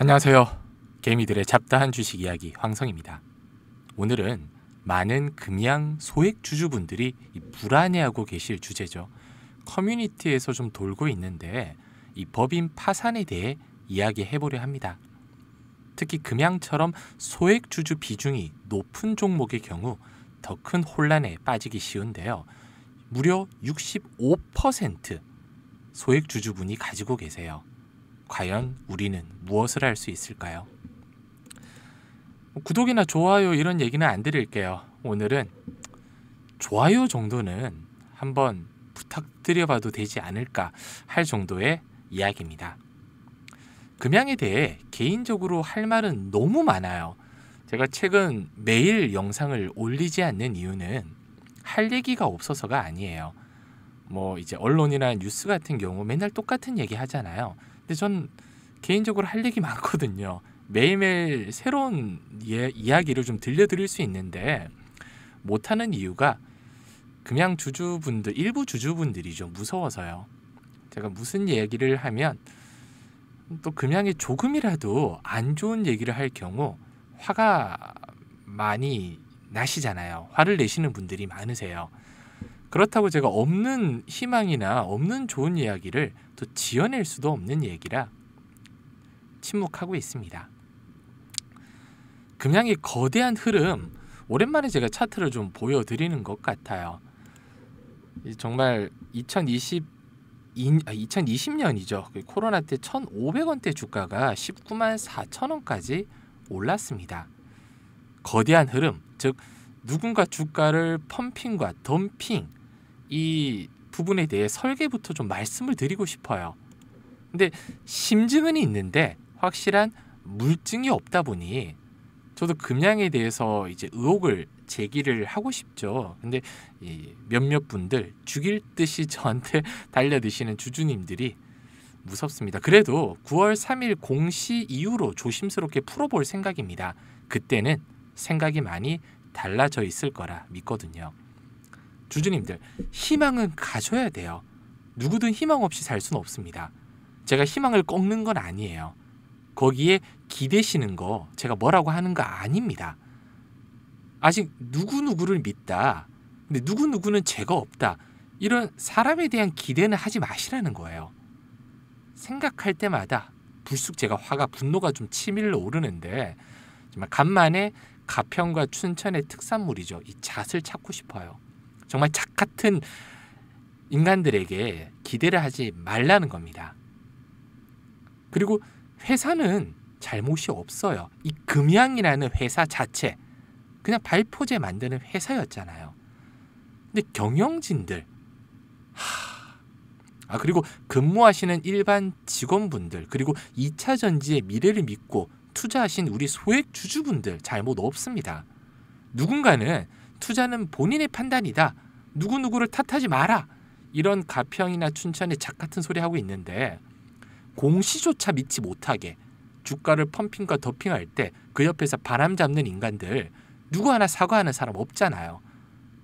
안녕하세요. 개미들의 잡다한 주식 이야기 황성입니다. 오늘은 많은 금양 소액 주주분들이 불안해하고 계실 주제죠. 커뮤니티에서 좀 돌고 있는데 이 법인 파산에 대해 이야기해보려 합니다. 특히 금양처럼 소액 주주 비중이 높은 종목의 경우 더 큰 혼란에 빠지기 쉬운데요. 무려 65% 소액 주주분이 가지고 계세요. 과연 우리는 무엇을 할 수 있을까요? 구독이나 좋아요 이런 얘기는 안 드릴게요. 오늘은 좋아요 정도는 한번 부탁드려봐도 되지 않을까 할 정도의 이야기입니다. 금양에 대해 개인적으로 할 말은 너무 많아요. 제가 최근 매일 영상을 올리지 않는 이유는 할 얘기가 없어서가 아니에요. 이제 언론이나 뉴스 같은 경우 맨날 똑같은 얘기 하잖아요. 근데 전 개인적으로 할 얘기 많거든요. 매일매일 새로운 이야기를 좀 들려드릴 수 있는데 못하는 이유가 금양 주주분들, 일부 주주분들이 좀 무서워서요. 제가 무슨 얘기를 하면 또 금양이 조금이라도 안 좋은 얘기를 할 경우 화가 많이 나시잖아요. 화를 내시는 분들이 많으세요. 그렇다고 제가 없는 희망이나 없는 좋은 이야기를 또 지어낼 수도 없는 얘기라 침묵하고 있습니다. 금양의 거대한 흐름, 오랜만에 제가 차트를 좀 보여드리는 것 같아요. 정말 2020년이죠. 코로나 때 1,500원대 주가가 19만 4천 원까지 올랐습니다. 거대한 흐름, 즉 누군가 주가를 펌핑과 덤핑 이 부분에 대해 설계부터 좀 말씀을 드리고 싶어요. 근데 심증은 있는데 확실한 물증이 없다 보니 저도 금양에 대해서 이제 의혹을 제기를 하고 싶죠. 근데 몇몇 분들 죽일 듯이 저한테 달려드시는 주주님들이 무섭습니다. 그래도 9월 3일 공시 이후로 조심스럽게 풀어볼 생각입니다. 그때는 생각이 많이 달라져 있을 거라 믿거든요. 주주님들, 희망은 가져야 돼요. 누구든 희망 없이 살 수는 없습니다. 제가 희망을 꺾는 건 아니에요. 거기에 기대시는 거 제가 뭐라고 하는 거 아닙니다. 아직 누구누구를 믿다. 근데 누구누구는 죄가 없다. 이런 사람에 대한 기대는 하지 마시라는 거예요. 생각할 때마다 불쑥 제가 분노가 좀 치밀러 오르는데 정말 간만에 가평과 춘천의 특산물이죠. 이 잣을 찾고 싶어요. 정말 잣 같은 인간들에게 기대를 하지 말라는 겁니다. 그리고 회사는 잘못이 없어요. 이 금양이라는 회사 자체 그냥 발포제 만드는 회사였잖아요. 근데 경영진들 그리고 근무하시는 일반 직원분들 그리고 2차 전지의 미래를 믿고 투자하신 우리 소액 주주분들 잘못 없습니다. 누군가는 투자는 본인의 판단이다. 누구누구를 탓하지 마라. 이런 가평이나 춘천의 작 같은 소리 하고 있는데 공시조차 믿지 못하게 주가를 펌핑과 더핑할 때 그 옆에서 바람 잡는 인간들 누구 하나 사과하는 사람 없잖아요.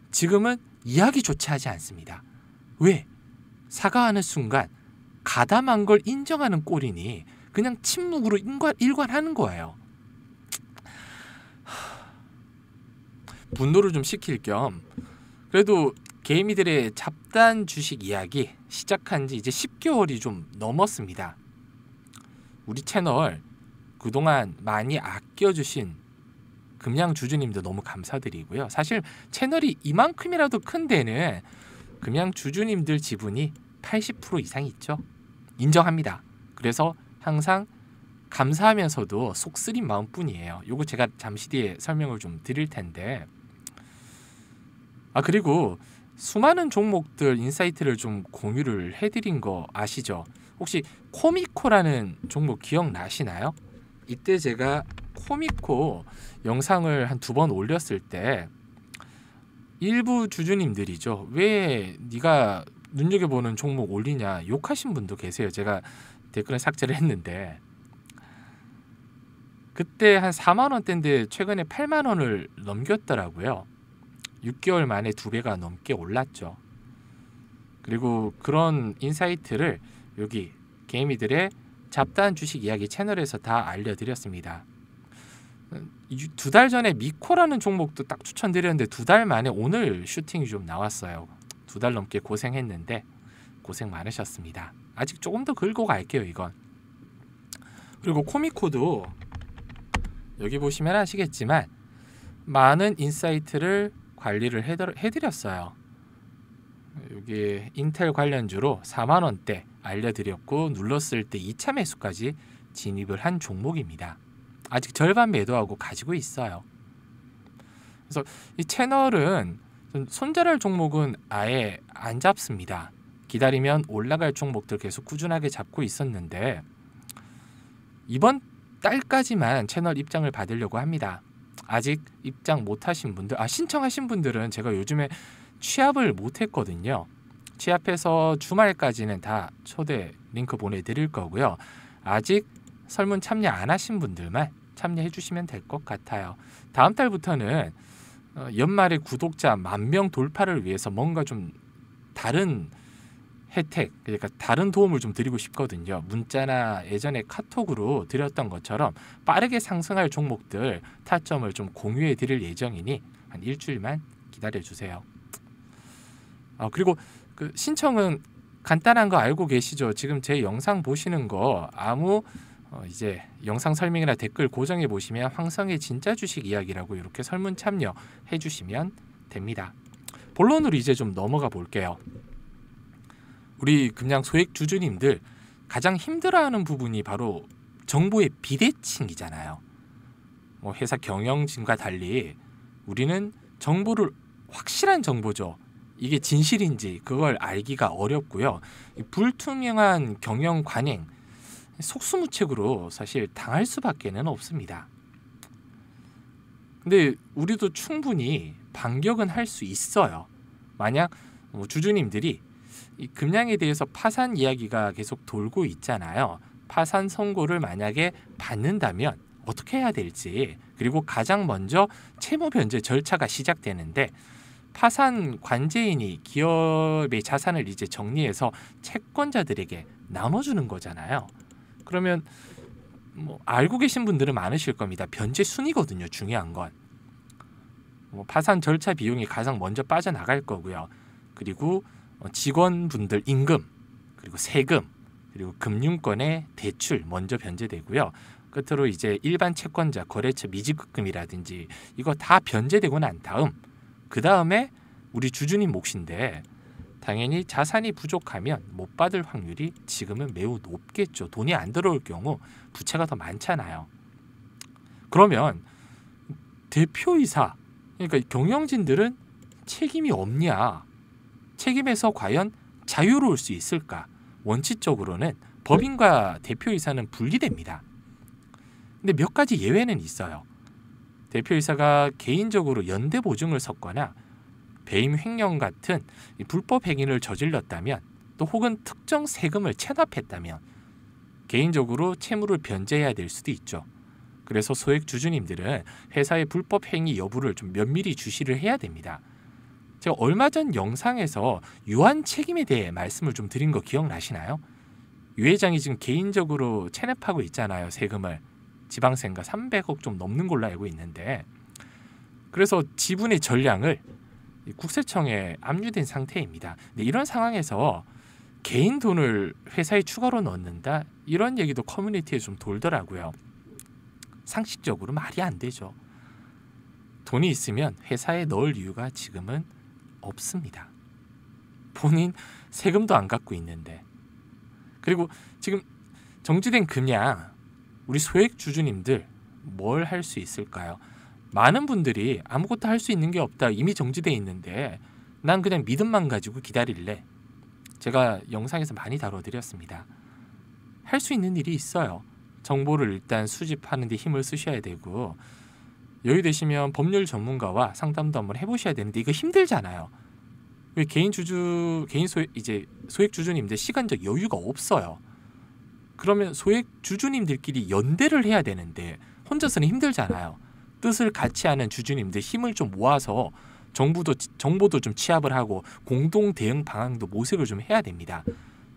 지금은 이야기조차 하지 않습니다. 왜? 사과하는 순간 가담한 걸 인정하는 꼴이니 그냥 침묵으로 일관하는 거예요. 분노를 좀 식힐 겸 그래도 개미들의 잡다한 주식 이야기 시작한 지 이제 10개월이 좀 넘었습니다. 우리 채널 그동안 많이 아껴주신 금양 주주님들 너무 감사드리고요. 사실 채널이 이만큼이라도 큰 데는 금양 주주님들 지분이 80% 이상 있죠. 인정합니다. 그래서 항상 감사하면서도 속 쓰린 마음뿐이에요. 요거 제가 잠시 뒤에 설명을 좀 드릴 텐데 그리고 수많은 종목들 인사이트를 좀 공유를 해드린 거 아시죠? 혹시 코미코라는 종목 기억나시나요? 이때 제가 코미코 영상을 한 2번 올렸을 때 일부 주주님들이죠. 왜 네가 눈여겨보는 종목 올리냐 욕하신 분도 계세요. 제가 댓글에 삭제를 했는데 그때 한 4만 원대인데 최근에 8만 원을 넘겼더라고요. 6개월 만에 2배가 넘게 올랐죠. 그리고 그런 인사이트를 여기 개미들의 잡다한 주식 이야기 채널에서 다 알려드렸습니다. 2달 전에 미코라는 종목도 딱 추천드렸는데 2달 만에 오늘 슈팅이 좀 나왔어요. 2달 넘게 고생했는데 고생 많으셨습니다. 아직 조금 더 긁고 갈게요 이건. 그리고 코미코도 여기 보시면 아시겠지만 많은 인사이트를 관리를 해드렸어요. 여기 인텔 관련주로 4만원대 알려드렸고 눌렀을 때 2차 매수까지 진입을 한 종목입니다. 아직 절반 매도하고 가지고 있어요. 그래서 이 채널은 손절할 종목은 아예 안 잡습니다. 기다리면 올라갈 종목들 계속 꾸준하게 잡고 있었는데 이번 달까지만 채널 입장을 받으려고 합니다. 아직 입장 못하신 분들, 신청하신 분들은 제가 요즘에 취합을 못했거든요. 취합해서 주말까지는 다 초대 링크 보내드릴 거고요. 아직 설문 참여 안 하신 분들만 참여해 주시면 될 것 같아요. 다음 달부터는 연말에 구독자 10,000명 돌파를 위해서 뭔가 좀 다른 혜택, 그러니까 다른 도움을 좀 드리고 싶거든요. 문자나 예전에 카톡으로 드렸던 것처럼 빠르게 상승할 종목들 타점을 좀 공유해 드릴 예정이니 한 일주일만 기다려 주세요. 그리고 그 신청은 간단한 거 알고 계시죠? 지금 제 영상 보시는 거 아무 이제 영상 설명이나 댓글 고정해 보시면 황성의 진짜 주식 이야기라고 이렇게 설문 참여해 주시면 됩니다. 본론으로 이제 좀 넘어가 볼게요. 우리 그냥 소액 주주님들 가장 힘들어하는 부분이 바로 정보의 비대칭이잖아요. 회사 경영진과 달리 우리는 정보를 확실한 정보죠. 이게 진실인지 그걸 알기가 어렵고요. 불투명한 경영 관행, 속수무책으로 사실 당할 수밖에는 없습니다. 근데 우리도 충분히 반격은 할 수 있어요. 만약 주주님들이 이 금양에 대해서 파산 이야기가 계속 돌고 있잖아요. 파산 선고를 만약에 받는다면 어떻게 해야 될지, 그리고 가장 먼저 채무 변제 절차가 시작되는데 파산 관제인이 기업의 자산을 이제 정리해서 채권자들에게 나눠주는 거잖아요. 그러면 알고 계신 분들은 많으실 겁니다. 변제 순이거든요. 중요한 건 파산 절차 비용이 가장 먼저 빠져나갈 거고요. 그리고 직원분들 임금, 그리고 세금, 그리고 금융권의 대출 먼저 변제되고요. 끝으로 이제 일반 채권자 거래처 미지급금이라든지 이거 다 변제되고 난 다음 그 다음에 우리 주주님 몫인데 당연히 자산이 부족하면 못 받을 확률이 지금은 매우 높겠죠. 돈이 안 들어올 경우 부채가 더 많잖아요. 그러면 대표이사, 그러니까 경영진들은 책임이 없냐? 책임에서 과연 자유로울 수 있을까? 원칙적으로는 법인과 대표이사는 분리됩니다. 근데 몇 가지 예외는 있어요. 대표이사가 개인적으로 연대 보증을 섰거나 배임 횡령 같은 불법 행위를 저질렀다면, 또 혹은 특정 세금을 체납했다면 개인적으로 채무를 변제해야 될 수도 있죠. 그래서 소액 주주님들은 회사의 불법 행위 여부를 좀 면밀히 주시를 해야 됩니다. 제가 얼마 전 영상에서 유한 책임에 대해 말씀을 좀 드린 거 기억나시나요? 유 회장이 지금 개인적으로 체납하고 있잖아요. 세금을. 지방세가 300억 좀 넘는 걸로 알고 있는데, 그래서 지분의 전량을 국세청에 압류된 상태입니다. 근데 이런 상황에서 개인 돈을 회사에 추가로 넣는다? 이런 얘기도 커뮤니티에 좀 돌더라고요. 상식적으로 말이 안 되죠. 돈이 있으면 회사에 넣을 이유가 지금은 없습니다. 본인 세금도 안 갖고 있는데. 그리고 지금 정지된 금양, 우리 소액 주주님들 뭘 할 수 있을까요? 많은 분들이 아무것도 할 수 있는 게 없다, 이미 정지돼 있는데 난 그냥 믿음만 가지고 기다릴래. 제가 영상에서 많이 다뤄드렸습니다. 할 수 있는 일이 있어요. 정보를 일단 수집하는 데 힘을 쓰셔야 되고, 여유 되시면 법률 전문가와 상담도 한번 해보셔야 되는데 이거 힘들잖아요. 왜 소액 주주님들 시간적 여유가 없어요. 그러면 소액 주주님들끼리 연대를 해야 되는데 혼자서는 힘들잖아요. 뜻을 같이 하는 주주님들 힘을 좀 모아서 정보도 좀 취합을 하고 공동 대응 방안도 모색을 좀 해야 됩니다.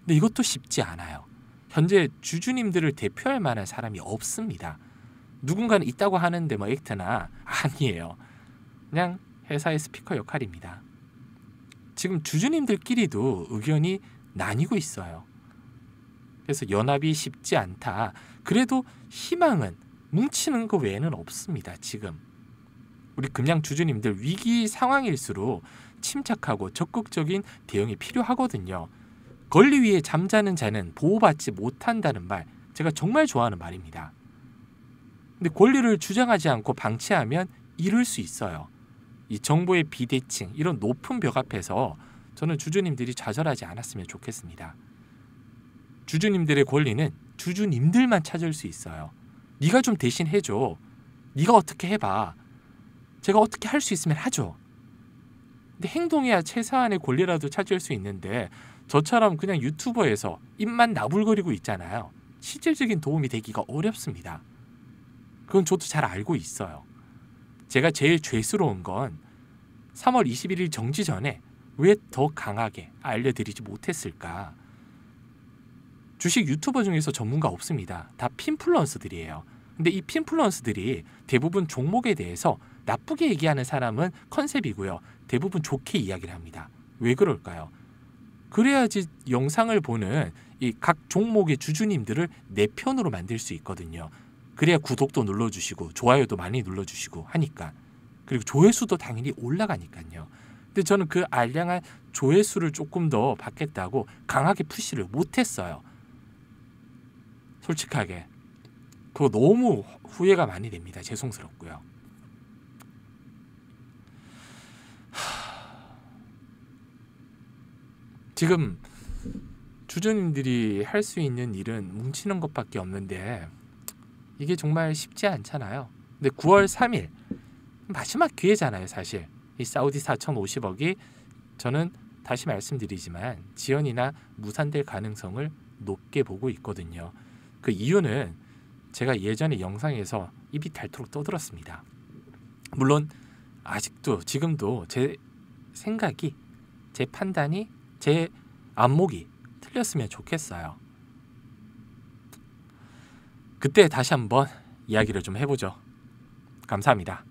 근데 이것도 쉽지 않아요. 현재 주주님들을 대표할 만한 사람이 없습니다. 누군가는 있다고 하는데 뭐 액트나 아니에요. 그냥 회사의 스피커 역할입니다. 지금 주주님들끼리도 의견이 나뉘고 있어요. 그래서 연합이 쉽지 않다. 그래도 희망은 뭉치는 거 외에는 없습니다. 지금 우리 금양 주주님들 위기 상황일수록 침착하고 적극적인 대응이 필요하거든요. 권리 위에 잠자는 자는 보호받지 못한다는 말, 제가 정말 좋아하는 말입니다. 근데 권리를 주장하지 않고 방치하면 이룰 수 있어요. 이 정보의 비대칭, 이런 높은 벽 앞에서 저는 주주님들이 좌절하지 않았으면 좋겠습니다. 주주님들의 권리는 주주님들만 찾을 수 있어요. 네가 좀 대신 해줘. 네가 어떻게 해봐. 제가 어떻게 할 수 있으면 하죠. 근데 행동해야 최소한의 권리라도 찾을 수 있는데 저처럼 그냥 유튜버에서 입만 나불거리고 있잖아요. 실질적인 도움이 되기가 어렵습니다. 그건 저도 잘 알고 있어요. 제가 제일 죄스러운 건 3월 21일 정지 전에 왜 더 강하게 알려드리지 못했을까. 주식 유튜버 중에서 전문가 없습니다. 다 핀플루언서들이에요. 근데 이 핀플루언서들이 대부분 종목에 대해서 나쁘게 얘기하는 사람은 컨셉이고요. 대부분 좋게 이야기를 합니다. 왜 그럴까요? 그래야지 영상을 보는 이 각 종목의 주주님들을 내 편으로 만들 수 있거든요. 그래야 구독도 눌러주시고 좋아요도 많이 눌러주시고 하니까. 그리고 조회수도 당연히 올라가니까요. 근데 저는 그 알량한 조회수를 조금 더 받겠다고 강하게 푸시를 못했어요. 솔직하게 그거 너무 후회가 많이 됩니다. 죄송스럽고요. 지금 주주님들이 할 수 있는 일은 뭉치는 것밖에 없는데 이게 정말 쉽지 않잖아요. 근데 9월 3일 마지막 기회잖아요. 사실 이 사우디 4,050억이 저는 다시 말씀드리지만 지연이나 무산될 가능성을 높게 보고 있거든요. 그 이유는 제가 예전에 영상에서 입이 닳도록 떠들었습니다. 물론 아직도 지금도 제 생각이, 제 판단이, 제 안목이 틀렸으면 좋겠어요. 그때 다시 한번 이야기를 좀 해보죠. 감사합니다.